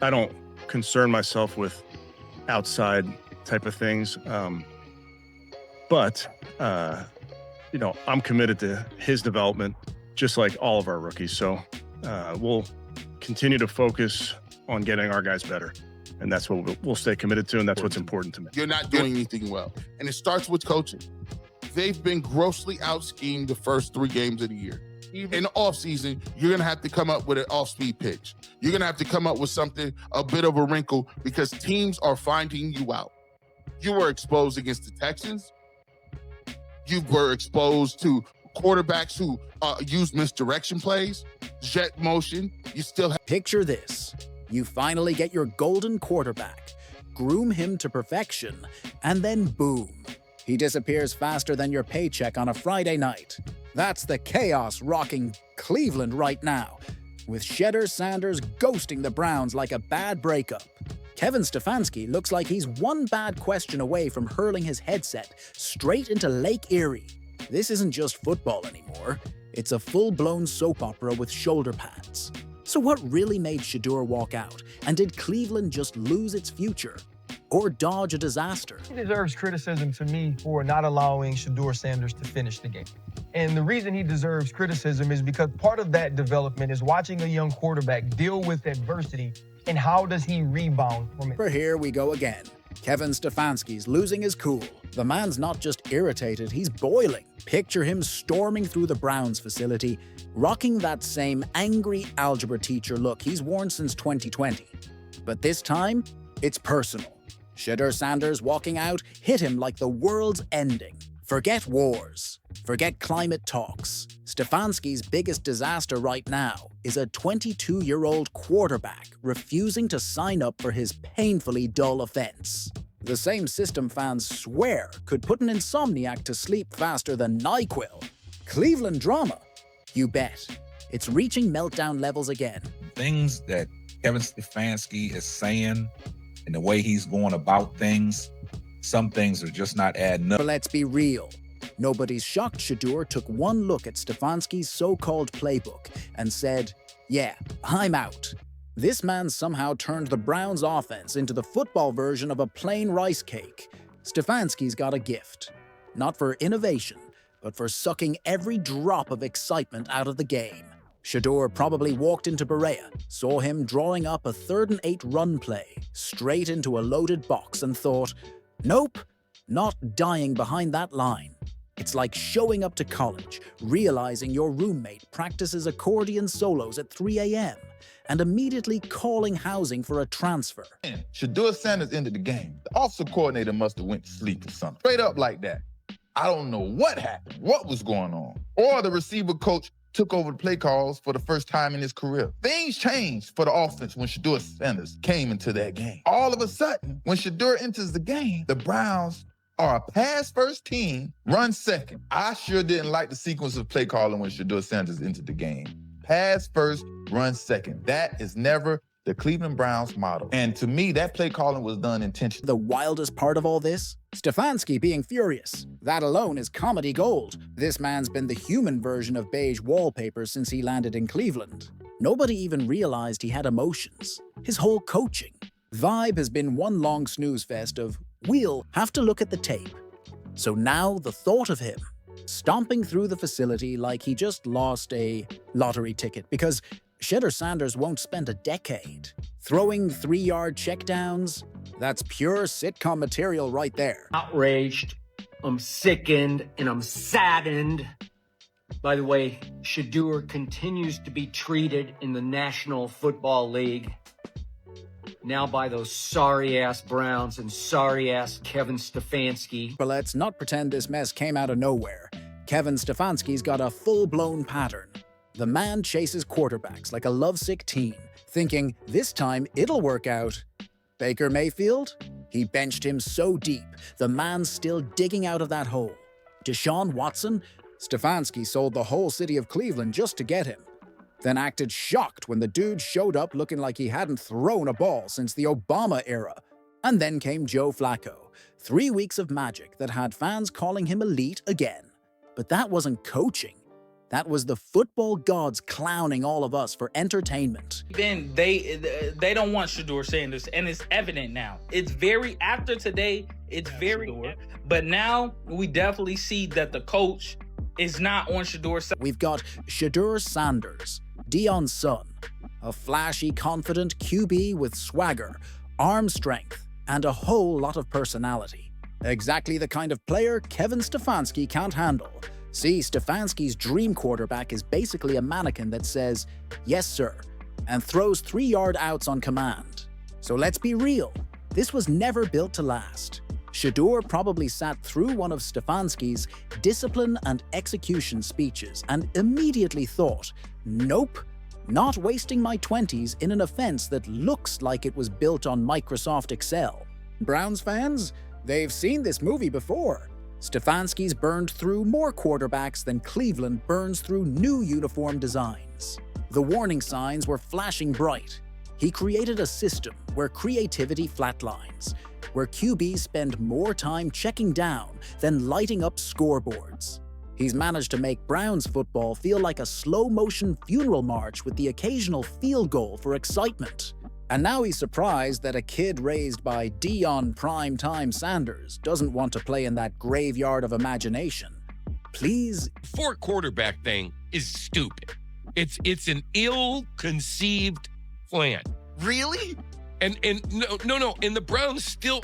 I don't concern myself with outside type of things. But I'm committed to his development, just like all of our rookies. So we'll continue to focus on getting our guys better. And that's what we'll stay committed to, and that's what's important to me. You're not doing anything well. And it starts with coaching. They've been grossly out-schemed the first 3 games of the year. In the offseason, you're going to have to come up with an off-speed pitch. You're going to have to come up with something, a bit of a wrinkle, because teams are finding you out. You were exposed against the Texans. You were exposed to quarterbacks who use misdirection plays, jet motion. You still have... Picture this. You finally get your golden quarterback, groom him to perfection, and then boom. He disappears faster than your paycheck on a Friday night. That's the chaos rocking Cleveland right now, with Shedeur Sanders ghosting the Browns like a bad breakup. Kevin Stefanski looks like he's one bad question away from hurling his headset straight into Lake Erie. This isn't just football anymore. It's a full-blown soap opera with shoulder pads. So what really made Shedeur walk out? And did Cleveland just lose its future? Or dodge a disaster? He deserves criticism to me for not allowing Shedeur Sanders to finish the game. And the reason he deserves criticism is because part of that development is watching a young quarterback deal with adversity and how does he rebound from it. For here we go again. Kevin Stefanski's losing his cool. The man's not just irritated, he's boiling. Picture him storming through the Browns facility, rocking that same angry algebra teacher look he's worn since 2020. But this time, it's personal. Shedeur Sanders walking out hit him like the world's ending. Forget wars. Forget climate talks. Stefanski's biggest disaster right now is a 22-year-old quarterback refusing to sign up for his painfully dull offense. The same system fans swear could put an insomniac to sleep faster than NyQuil. Cleveland drama? You bet. It's reaching meltdown levels again. Things that Kevin Stefanski is saying and the way he's going about things, some things are just not adding up. But let's be real. Nobody's shocked Shedeur took one look at Stefanski's so-called playbook and said, yeah, I'm out. This man somehow turned the Browns' offense into the football version of a plain rice cake. Stefanski's got a gift. Not for innovation, but for sucking every drop of excitement out of the game. Shedeur probably walked into Berea, saw him drawing up a 3rd and 8 run play, straight into a loaded box and thought, nope, not dying behind that line. It's like showing up to college, realizing your roommate practices accordion solos at 3 a.m., and immediately calling housing for a transfer. Shedeur Sanders ended the game. The offensive coordinator must have went to sleep or something. Straight up like that. I don't know what happened, what was going on. Or the receiver coach took over the play calls for the first time in his career. Things changed for the offense when Shedeur Sanders came into that game. All of a sudden, when Shedeur enters the game, the Browns are a pass-first team, run second. I sure didn't like the sequence of play calling when Shedeur Sanders entered the game. Pass first, run second. That is never the Cleveland Browns model. And to me, that play calling was done intentionally. The wildest part of all this? Stefanski being furious. That alone is comedy gold. This man's been the human version of beige wallpaper since he landed in Cleveland. Nobody even realized he had emotions. His whole coaching vibe has been one long snooze fest of, we'll have to look at the tape. So now the thought of him stomping through the facility like he just lost a lottery ticket, because Shedeur Sanders won't spend a decade throwing 3-yard checkdowns. That's pure sitcom material right there. Outraged, I'm sickened, and I'm saddened. By the way, Shedeur continues to be treated in the National Football League now by those sorry-ass Browns and sorry-ass Kevin Stefanski. But let's not pretend this mess came out of nowhere. Kevin Stefanski's got a full-blown pattern. The man chases quarterbacks like a lovesick teen, thinking this time it'll work out. Baker Mayfield? He benched him so deep, the man's still digging out of that hole. Deshaun Watson? Stefanski sold the whole city of Cleveland just to get him. Then acted shocked when the dude showed up looking like he hadn't thrown a ball since the Obama era. And then came Joe Flacco. 3 weeks of magic that had fans calling him elite again. But that wasn't coaching. That was the football gods clowning all of us for entertainment. Then they don't want Shedeur Sanders, and it's evident now. It's very, after today, it's very, but now we definitely see that the coach is not on Shedeur Sanders. We've got Shedeur Sanders, Dillon's son, a flashy, confident QB with swagger, arm strength, and a whole lot of personality. Exactly the kind of player Kevin Stefanski can't handle. See, Stefanski's dream quarterback is basically a mannequin that says, "Yes, sir," and throws 3-yard outs on command. So let's be real, this was never built to last. Shedeur probably sat through one of Stefanski's discipline and execution speeches and immediately thought, nope, not wasting my 20s in an offense that looks like it was built on Microsoft Excel. Browns fans? They've seen this movie before. Stefanski's burned through more quarterbacks than Cleveland burns through new uniform designs. The warning signs were flashing bright. He created a system where creativity flatlines, where QBs spend more time checking down than lighting up scoreboards. He's managed to make Browns football feel like a slow-motion funeral march with the occasional field goal for excitement. And now he's surprised that a kid raised by Deion Primetime Sanders doesn't want to play in that graveyard of imagination. Please? Four quarterback thing is stupid. It's an ill-conceived plan. Really? And no. And the Browns still,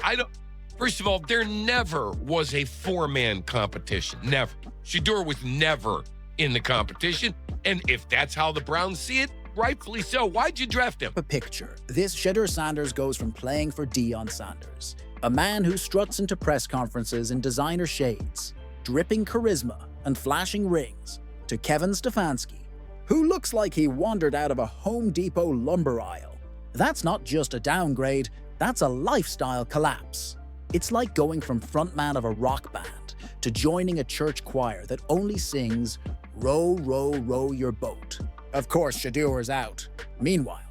first of all, there never was a 4-man competition. Never. Shedeur was never in the competition. And if that's how the Browns see it, rightfully so. Why'd you draft him? A picture. This Shedeur Sanders goes from playing for Deion Sanders, a man who struts into press conferences in designer shades, dripping charisma and flashing rings, to Kevin Stefanski, who looks like he wandered out of a Home Depot lumber aisle. That's not just a downgrade, that's a lifestyle collapse. It's like going from frontman of a rock band to joining a church choir that only sings, "Row, row, row your boat." Of course, Shedeur's out. Meanwhile,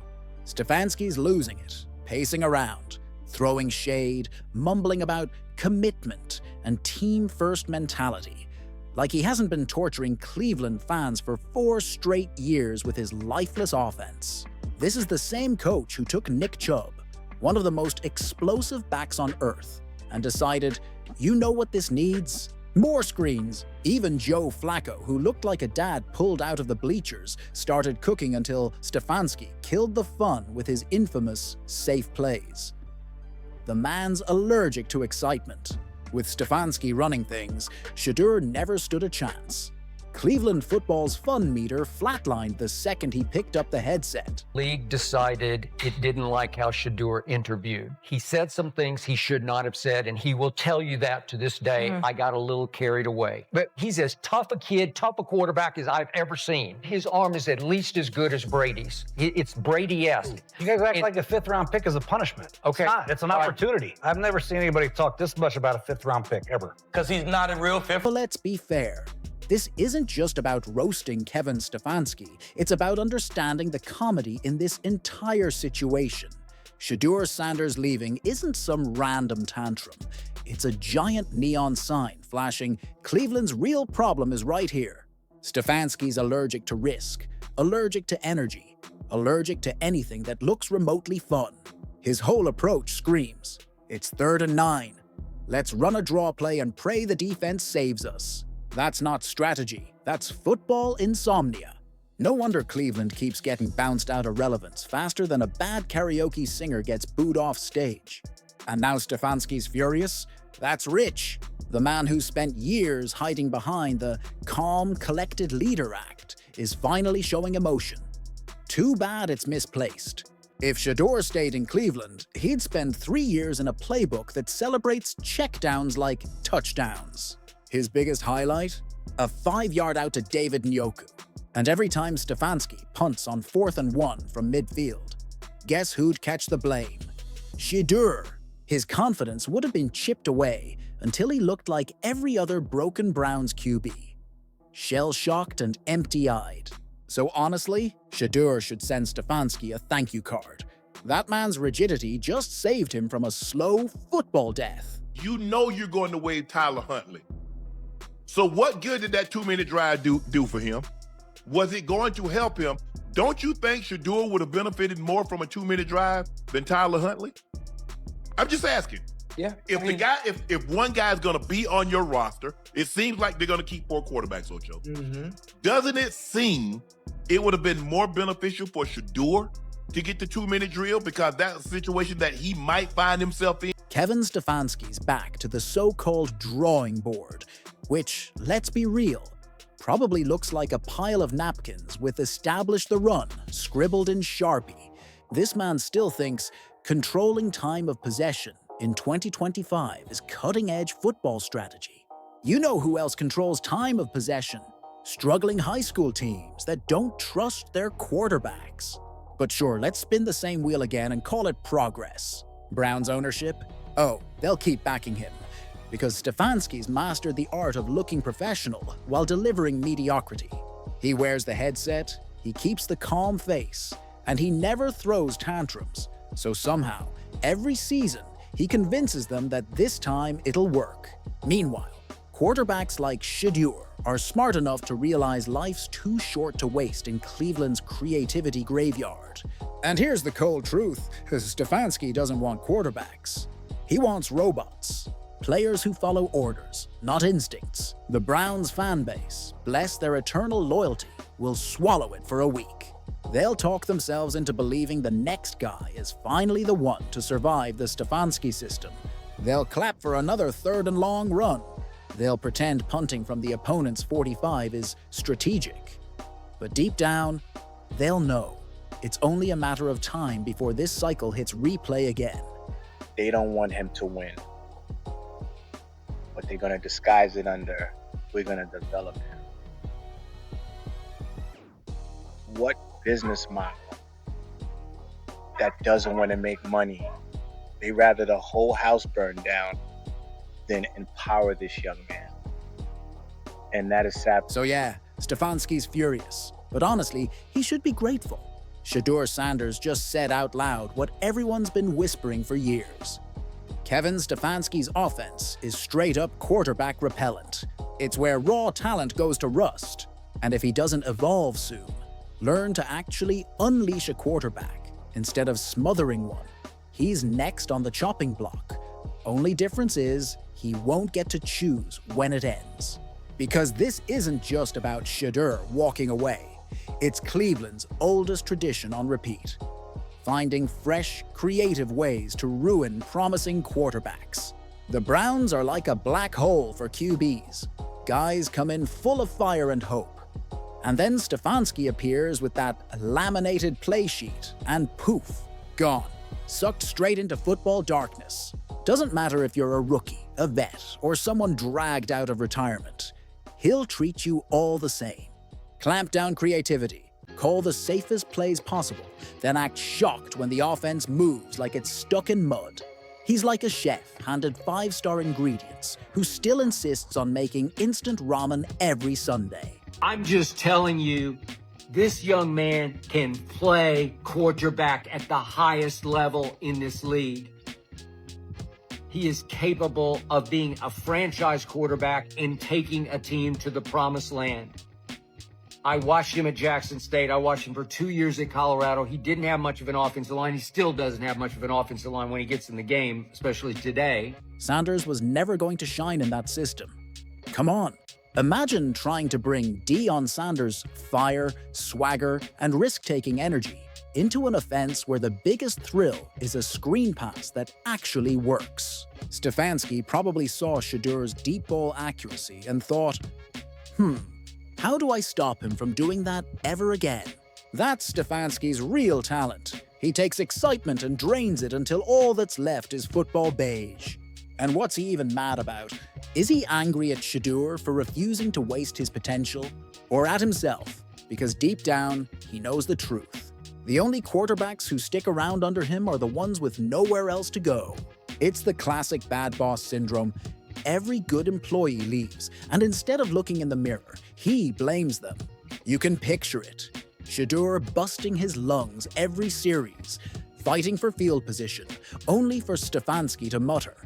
Stefanski's losing it, pacing around, throwing shade, mumbling about commitment and team-first mentality, like he hasn't been torturing Cleveland fans for 4 straight years with his lifeless offense. This is the same coach who took Nick Chubb, one of the most explosive backs on earth, and decided, you know what this needs? More screens. Even Joe Flacco, who looked like a dad pulled out of the bleachers, started cooking until Stefanski killed the fun with his infamous safe plays. The man's allergic to excitement. With Stefanski running things, Shedeur never stood a chance. Cleveland football's fun meter flatlined the second he picked up the headset. League decided it didn't like how Shedeur interviewed. He said some things he should not have said, and he will tell you that to this day. I got a little carried away. But he's as tough a kid, tough a quarterback as I've ever seen. His arm is at least as good as Brady's. It's Brady-esque. You guys act like a 5th-round pick is a punishment. Okay. It's not. It's an opportunity. I've never seen anybody talk this much about a 5th-round pick, ever. Because he's not a real 5th. But let's be fair. This isn't just about roasting Kevin Stefanski, it's about understanding the comedy in this entire situation. Shedeur Sanders leaving isn't some random tantrum. It's a giant neon sign flashing, Cleveland's real problem is right here. Stefanski's allergic to risk, allergic to energy, allergic to anything that looks remotely fun. His whole approach screams, it's 3rd and 9. Let's run a draw play and pray the defense saves us. That's not strategy, that's football insomnia. No wonder Cleveland keeps getting bounced out of relevance faster than a bad karaoke singer gets booed off stage. And now Stefanski's furious? That's Rich, the man who spent years hiding behind the calm, collected leader act, is finally showing emotion. Too bad it's misplaced. If Shedeur stayed in Cleveland, he'd spend 3 years in a playbook that celebrates checkdowns like touchdowns. His biggest highlight? A 5-yard out to David Njoku. And every time Stefanski punts on 4th and 1 from midfield, guess who'd catch the blame? Shedeur. His confidence would have been chipped away until he looked like every other broken Browns QB. Shell-shocked and empty-eyed. So honestly, Shedeur should send Stefanski a thank you card. That man's rigidity just saved him from a slow football death. You know you're going to waive Tyler Huntley. So what good did that 2-minute drive do for him? Was it going to help him? Don't you think Shedeur would have benefited more from a 2-minute drive than Tyler Huntley? I'm just asking. Yeah. If one guy's gonna be on your roster, it seems like they're gonna keep 4 quarterbacks, Ocho. Doesn't it seem it would have been more beneficial for Shedeur to get the 2-minute drill, because that's a situation that he might find himself in? Kevin Stefanski's back to the so-called drawing board, which, let's be real, probably looks like a pile of napkins with "Establish the run" scribbled in Sharpie. This man still thinks controlling time of possession in 2025 is cutting-edge football strategy. You know who else controls time of possession? Struggling high school teams that don't trust their quarterbacks. But sure, let's spin the same wheel again and call it progress. Browns ownership? Oh, they'll keep backing him, because Stefanski's mastered the art of looking professional while delivering mediocrity. He wears the headset, he keeps the calm face, and he never throws tantrums. So somehow, every season, he convinces them that this time it'll work. Meanwhile, quarterbacks like Shedeur are smart enough to realize life's too short to waste in Cleveland's creativity graveyard. And here's the cold truth: Stefanski doesn't want quarterbacks. He wants robots. Players who follow orders, not instincts. The Browns fan base, bless their eternal loyalty, will swallow it for a week. They'll talk themselves into believing the next guy is finally the one to survive the Stefanski system. They'll clap for another 3rd and long run. They'll pretend punting from the opponent's 45 is strategic. But deep down, they'll know it's only a matter of time before this cycle hits replay again. They don't want him to win, but they're going to disguise it under, we're going to develop him. What business model that doesn't want to make money? They rather the whole house burn down than empower this young man. And that is sad. So yeah, Stefanski's furious, but honestly, he should be grateful. Shedeur Sanders just said out loud what everyone's been whispering for years. Kevin Stefanski's offense is straight-up quarterback repellent. It's where raw talent goes to rust. And if he doesn't evolve soon, learn to actually unleash a quarterback instead of smothering one, he's next on the chopping block. Only difference is he won't get to choose when it ends. Because this isn't just about Shedeur walking away. It's Cleveland's oldest tradition on repeat. Finding fresh, creative ways to ruin promising quarterbacks. The Browns are like a black hole for QBs. Guys come in full of fire and hope. And then Stefanski appears with that laminated play sheet, and poof, gone. Sucked straight into football darkness. Doesn't matter if you're a rookie, a vet, or someone dragged out of retirement. He'll treat you all the same. Clamp down creativity, call the safest plays possible, then act shocked when the offense moves like it's stuck in mud. He's like a chef handed 5-star ingredients who still insists on making instant ramen every Sunday. I'm just telling you, this young man can play quarterback at the highest level in this league. He is capable of being a franchise quarterback and taking a team to the promised land. I watched him at Jackson State. I watched him for 2 years at Colorado. He didn't have much of an offensive line. He still doesn't have much of an offensive line when he gets in the game, especially today. Sanders was never going to shine in that system. Come on. Imagine trying to bring Deion Sanders' fire, swagger, and risk-taking energy into an offense where the biggest thrill is a screen pass that actually works. Stefanski probably saw Shedeur's deep ball accuracy and thought, how do I stop him from doing that ever again? That's Stefanski's real talent. He takes excitement and drains it until all that's left is football beige. And what's he even mad about? Is he angry at Shedeur for refusing to waste his potential? Or at himself, because deep down, he knows the truth. The only quarterbacks who stick around under him are the ones with nowhere else to go. It's the classic bad boss syndrome. Every good employee leaves, and instead of looking in the mirror, he blames them. You can picture it. Shedeur busting his lungs every series, fighting for field position, only for Stefanski to mutter,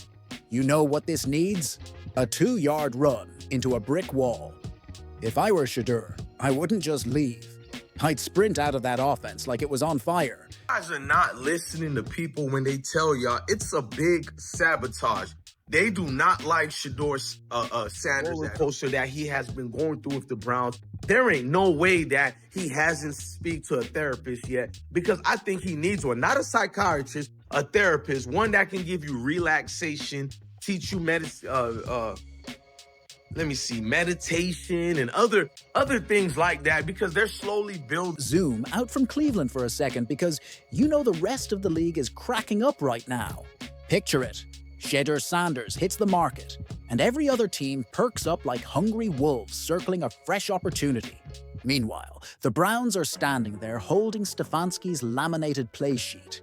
"You know what this needs? A 2-yard run into a brick wall." If I were Shedeur, I wouldn't just leave. I'd sprint out of that offense like it was on fire. You guys are not listening to people when they tell y'all it's a big sabotage. They do not like Shedeur Sanders. Roller coaster that he has been going through with the Browns. There ain't no way that he hasn't speak to a therapist yet, because I think he needs one. Not a psychiatrist, a therapist, one that can give you relaxation, teach you meditation and other things like that, because they're slowly building. Zoom out from Cleveland for a second, because you know the rest of the league is cracking up right now. Picture it. Shedeur Sanders hits the market, and every other team perks up like hungry wolves circling a fresh opportunity. Meanwhile, the Browns are standing there holding Stefanski's laminated play sheet,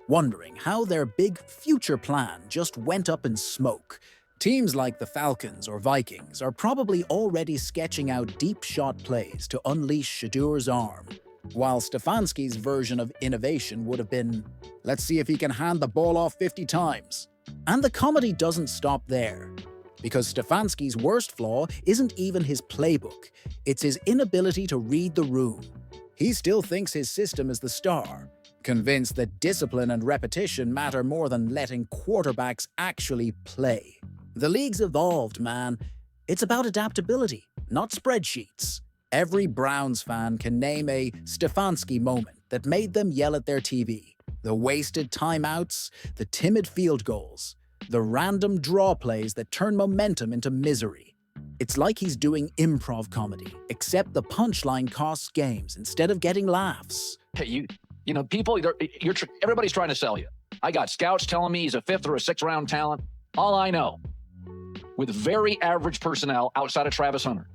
wondering how their big future plan just went up in smoke. Teams like the Falcons or Vikings are probably already sketching out deep shot plays to unleash Shedeur's arm, while Stefanski's version of innovation would have been, let's see if he can hand the ball off 50 times. And the comedy doesn't stop there, because Stefanski's worst flaw isn't even his playbook, it's his inability to read the room. He still thinks his system is the star, convinced that discipline and repetition matter more than letting quarterbacks actually play. The league's evolved, man. It's about adaptability, not spreadsheets. Every Browns fan can name a Stefanski moment that made them yell at their TV. The wasted timeouts, the timid field goals, the random draw plays that turn momentum into misery. It's like he's doing improv comedy, except the punchline costs games instead of getting laughs. Hey, you know, people, everybody's trying to sell you. I got scouts telling me he's a 5th or a 6th round talent. All I know, with very average personnel outside of Travis Hunter,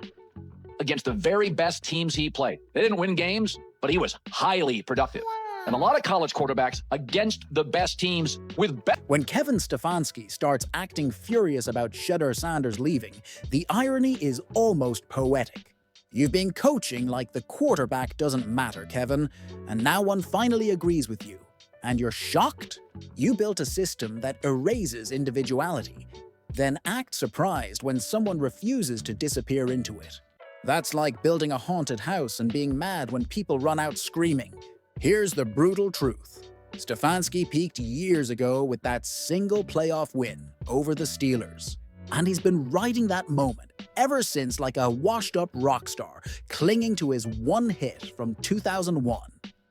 against the very best teams he played. They didn't win games, but he was highly productive. And a lot of college quarterbacks against the best teams with When Kevin Stefanski starts acting furious about Shedeur Sanders leaving, the irony is almost poetic. You've been coaching like the quarterback doesn't matter, Kevin, and now one finally agrees with you. And you're shocked? You built a system that erases individuality, then act surprised when someone refuses to disappear into it. That's like building a haunted house and being mad when people run out screaming. Here's the brutal truth. Stefanski peaked years ago with that single playoff win over the Steelers. And he's been riding that moment ever since like a washed-up rock star, clinging to his one hit from 2001.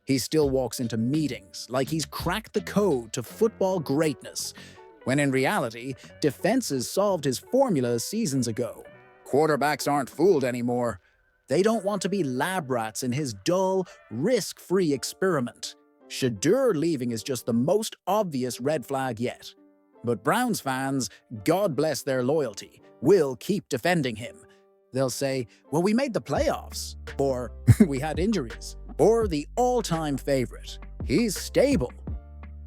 He still walks into meetings like he's cracked the code to football greatness, when in reality, defenses solved his formula seasons ago. Quarterbacks aren't fooled anymore. They don't want to be lab rats in his dull, risk-free experiment. Shedeur leaving is just the most obvious red flag yet. But Browns fans, God bless their loyalty, will keep defending him. They'll say, well, we made the playoffs, or we had injuries, or the all-time favorite, he's stable.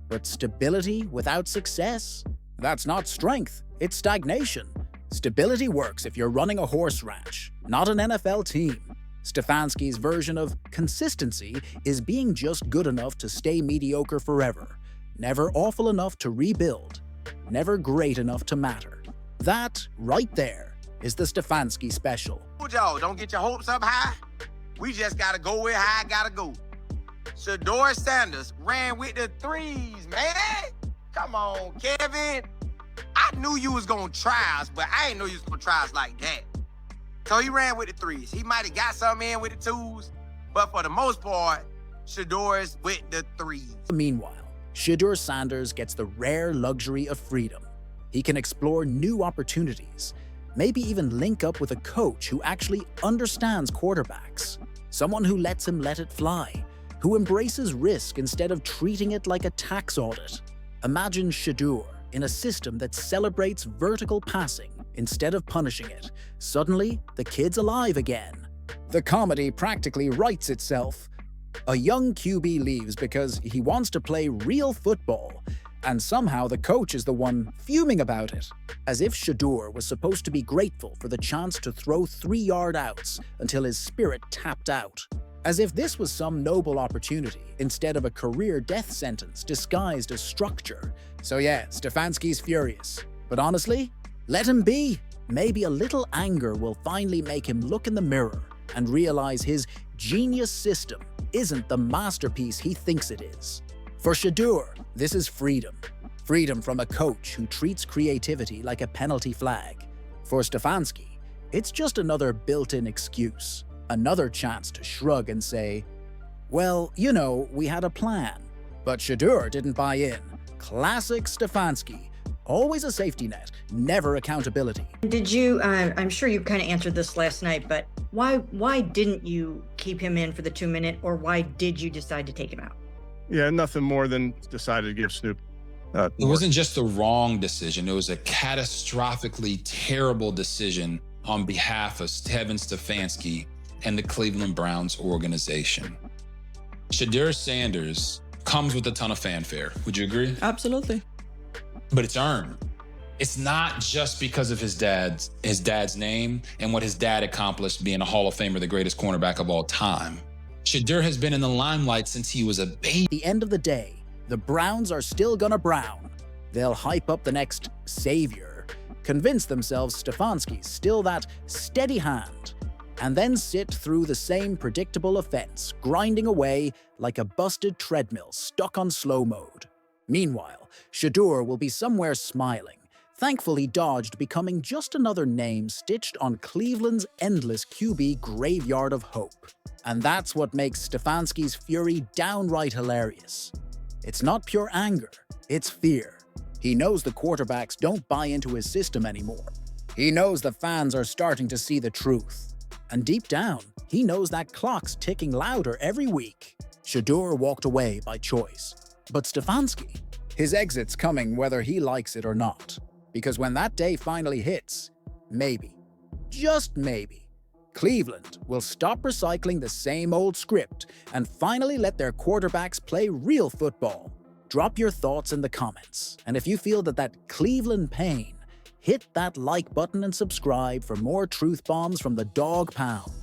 But stability without success? That's not strength, it's stagnation. Stability works if you're running a horse ranch, not an NFL team. Stefanski's version of consistency is being just good enough to stay mediocre forever, never awful enough to rebuild, never great enough to matter. That, right there, is the Stefanski special. Y'all, don't get your hopes up high. We just gotta go where I gotta go. Shedeur Sanders ran with the threes, man. Come on, Kevin. I knew you was gonna try us, but I didn't know you was gonna try us like that. So he ran with the threes. He might have got some in with the twos, but for the most part, Shedeur's with the threes. Meanwhile, Shedeur Sanders gets the rare luxury of freedom. He can explore new opportunities, maybe even link up with a coach who actually understands quarterbacks, someone who lets him let it fly, who embraces risk instead of treating it like a tax audit. Imagine Shedeur in a system that celebrates vertical passing instead of punishing it. Suddenly, the kid's alive again. The comedy practically writes itself. A young QB leaves because he wants to play real football, and somehow the coach is the one fuming about it, as if Shedeur was supposed to be grateful for the chance to throw 3-yard outs until his spirit tapped out. As if this was some noble opportunity instead of a career death sentence disguised as structure. So yeah, Stefanski's furious. But honestly, let him be. Maybe a little anger will finally make him look in the mirror and realize his genius system isn't the masterpiece he thinks it is. For Shedeur, this is freedom. Freedom from a coach who treats creativity like a penalty flag. For Stefanski, it's just another built-in excuse, another chance to shrug and say, well, you know, we had a plan. But Shedeur didn't buy in. Classic Stefanski. Always a safety net, never accountability. Did you, I'm sure you kind of answered this last night, but why didn't you keep him in for the 2-minute, or why did you decide to take him out? Yeah, nothing more than decided to give Snoop. It wasn't just the wrong decision. It was a catastrophically terrible decision on behalf of Kevin Stefanski and the Cleveland Browns organization. Shedeur Sanders comes with a ton of fanfare. Would you agree? Absolutely. But it's earned. It's not just because of his dad's name and what his dad accomplished being a Hall of Famer, the greatest cornerback of all time. Shedeur has been in the limelight since he was a baby. At the end of the day, the Browns are still gonna brown. They'll hype up the next savior, convince themselves Stefanski's still that steady hand, and then sit through the same predictable offense, grinding away like a busted treadmill stuck on slow mode. Meanwhile, Shedeur will be somewhere smiling, thankful he dodged becoming just another name stitched on Cleveland's endless QB graveyard of hope. And that's what makes Stefanski's fury downright hilarious. It's not pure anger, it's fear. He knows the quarterbacks don't buy into his system anymore. He knows the fans are starting to see the truth. And deep down, he knows that clock's ticking louder every week. Shedeur walked away by choice. But Stefanski, his exit's coming whether he likes it or not. Because when that day finally hits, maybe, just maybe, Cleveland will stop recycling the same old script and finally let their quarterbacks play real football. Drop your thoughts in the comments. And if you feel that Cleveland pain, hit that like button and subscribe for more truth bombs from the Dog Pound.